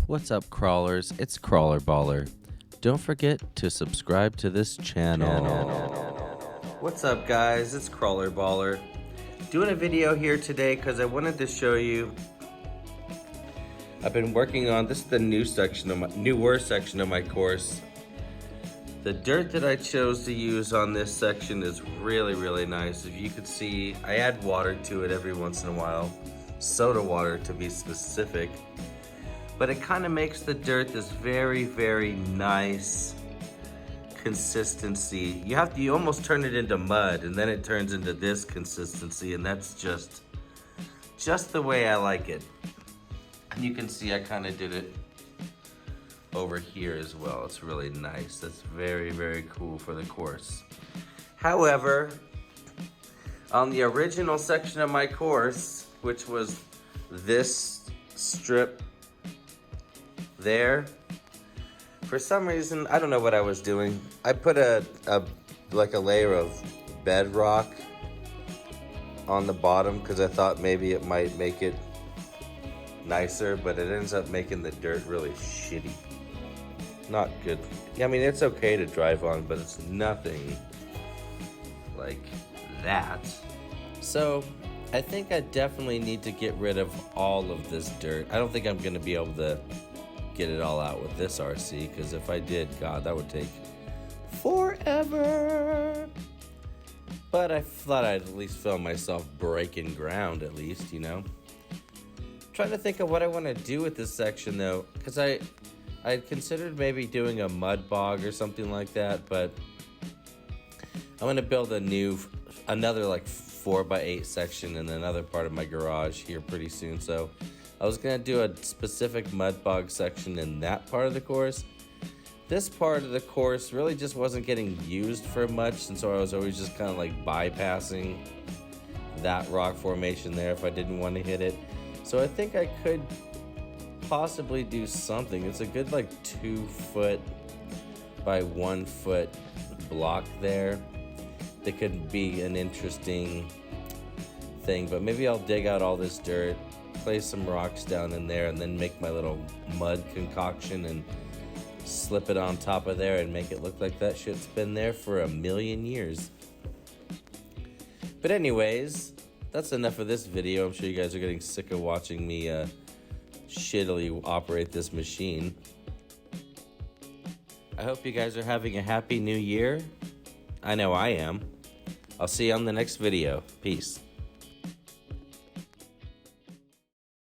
What's up, crawlers? It's Crawler Baller. Don't forget to subscribe to this channel. What's up, guys? It's Crawler Baller. Doing a video here today because I wanted to show you. I've been working on this is the newer section of my course. The dirt that I chose to use on this section is really nice. If you could see, I add water to it every once in a while, soda water to be specific. But it kind of makes the dirt this very nice consistency. You almost turn it into mud, and then it turns into this consistency, and that's just the way I like it. And you can see I kind of did it over here as well. It's really nice. That's very cool for the course. However, on the original section of my course, which was this strip there, for some reason, I don't know what I was doing. I put a layer of bedrock on the bottom because I thought maybe it might make it nicer, but it ends up making the dirt really shitty. Not good. I mean, it's okay to drive on, but it's nothing like that. So I think I definitely need to get rid of all of this dirt. I don't think I'm gonna be able to get it all out with this RC, because if I did, God, that would take forever. But I thought I'd at least film myself breaking ground, at least, you know. Trying to think of what I want to do with this section though, because I considered maybe doing a mud bog or something like that, but I'm going to build another like 4x8 section in another part of my garage here pretty soon. So I was going to do a specific mud bog section in that part of the course. This part of the course really just wasn't getting used for much, and so I was always just kind of like bypassing that rock formation there if I didn't want to hit it. So I think I could possibly do something. It's a good like 2 foot by 1 foot block there. That could be an interesting thing, but maybe I'll dig out all this dirt, place some rocks down in there, and then make my little mud concoction and slip it on top of there and make it look like that shit's been there for 1,000,000 years. But anyways, that's enough of this video. I'm sure you guys are getting sick of watching me shittily operate this machine. I hope you guys are having a happy new year. I know I am. I'll see you on the next video. Peace.